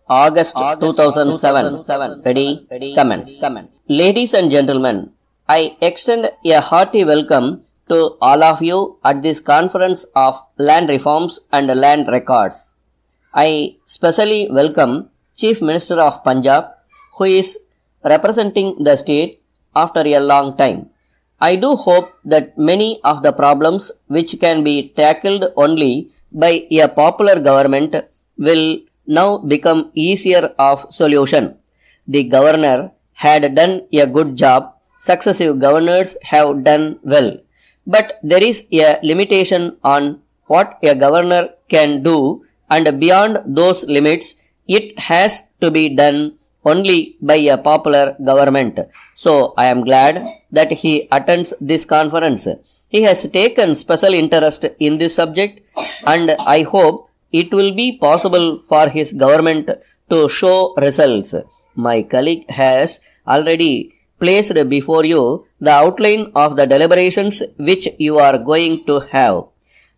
August 2007. Ready? Comments. Ladies and gentlemen, I extend a hearty welcome to all of you at this conference of land reforms and land records. I specially welcome Chief Minister of Punjab, who is representing the state after a long time. I do hope that many of the problems which can be tackled only by a popular government will now become easier of solution. The governor had done a good job. Successive governors have done well. But there is a limitation on what a governor can do, and beyond those limits, it has to be done only by a popular government. So I am glad that he attends this conference. He has taken special interest in this subject, and I hope it will be possible for his government to show results. My colleague has already placed before you the outline of the deliberations which you are going to have.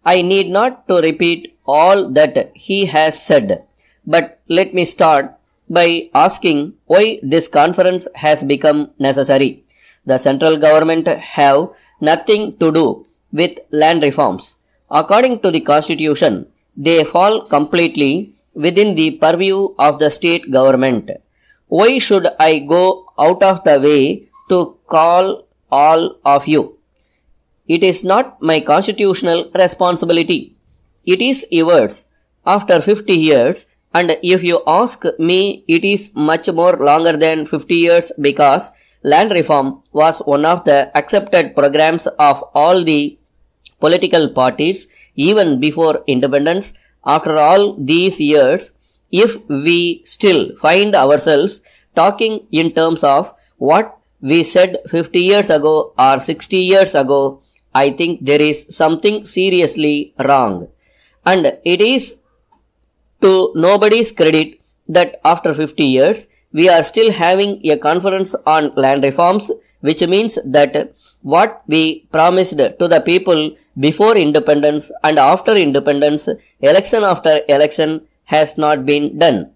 I need not to repeat all that he has said, but let me start by asking why this conference has become necessary. The central government have nothing to do with land reforms. According to the constitution, they fall completely within the purview of the state government. Why should I go out of the way to call all of you? It is not my constitutional responsibility. It is yours. After 50 years, and if you ask me, it is much more longer than 50 years, because land reform was one of the accepted programs of all the political parties even before independence. After all these years, if we still find ourselves talking in terms of what we said 50 years ago or 60 years ago, I think there is something seriously wrong. And it is to nobody's credit that after 50 years, we are still having a conference on land reforms, which means that what we promised to the people before independence and after independence, election after election, has not been done.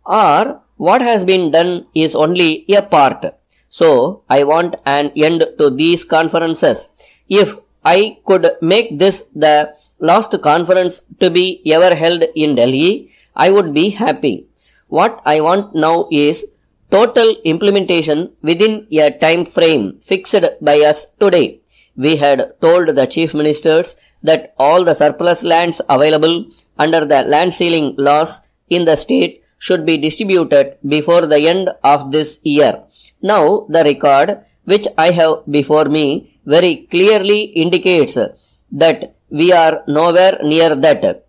Or what has been done is only a part. So I want an end to these conferences. If I could make this the last conference to be ever held in Delhi, I would be happy. What I want now is total implementation within a time frame fixed by us today. We had told the chief ministers that all the surplus lands available under the land ceiling laws in the state should be distributed before the end of this year. Now the record which I have before me very clearly indicates that we are nowhere near that.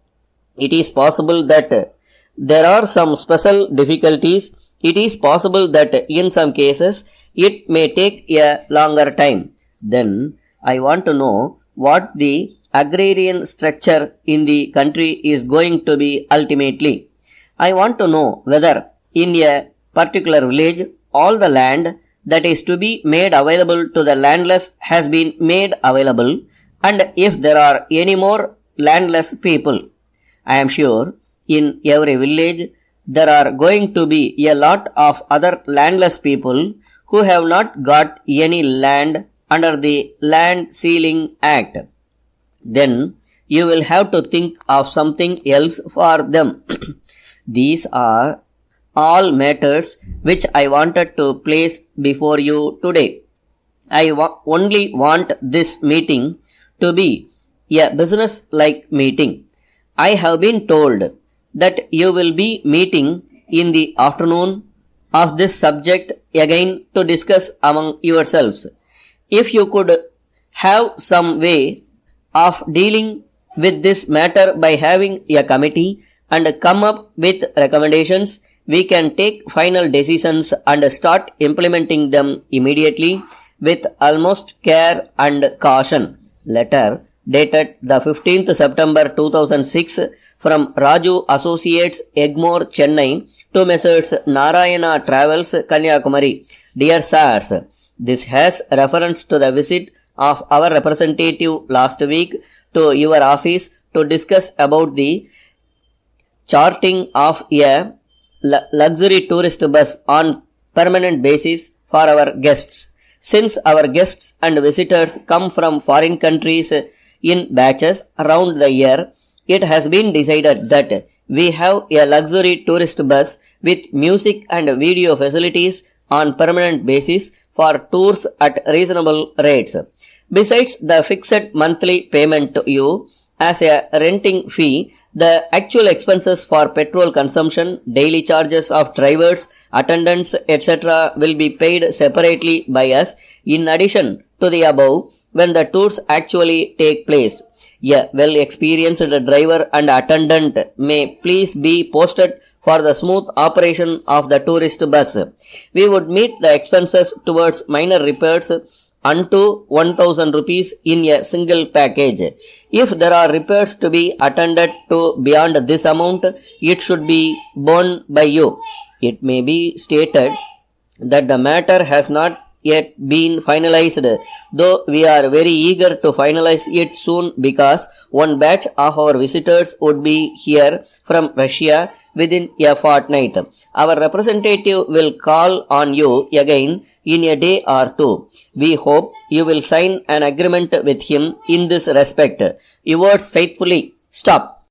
It is possible that there are some special difficulties. It is possible that in some cases it may take a longer time. Then I want to know what the agrarian structure in the country is going to be ultimately. I want to know whether in a particular village all the land that is to be made available to the landless has been made available, and if there are any more landless people. I am sure in every village there are going to be a lot of other landless people who have not got any land under the Land Ceiling Act. Then you will have to think of something else for them. These are all matters which I wanted to place before you today. I only want this meeting to be a business-like meeting. I have been told that you will be meeting in the afternoon of this subject again to discuss among yourselves. If you could have some way of dealing with this matter by having a committee and come up with recommendations, we can take final decisions and start implementing them immediately with almost care and caution. Letter dated the 15th September 2006 from Raju Associates, Egmore, Chennai to Messrs. Narayana Travels, Kanyakumari. Dear Sirs, this has reference to the visit of our representative last week to your office to discuss about the charting of a luxury tourist bus on permanent basis for our guests. Since our guests and visitors come from foreign countries in batches around the year, it has been decided that we have a luxury tourist bus with music and video facilities on permanent basis for tours at reasonable rates. Besides the fixed monthly payment to you as a renting fee, the actual expenses for petrol consumption, daily charges of drivers, attendants, etc. will be paid separately by us in addition to the above when the tours actually take place. A well-experienced driver and attendant may please be posted for the smooth operation of the tourist bus. We would meet the expenses towards minor repairs unto 1000 rupees in a single package. If there are repairs to be attended to beyond this amount, it should be borne by you. It may be stated that the matter has not yet been finalized, though we are very eager to finalize it soon because one batch of our visitors would be here from Russia within a fortnight. Our representative will call on you again in a day or two. We hope you will sign an agreement with him in this respect. Yours faithfully. Stop.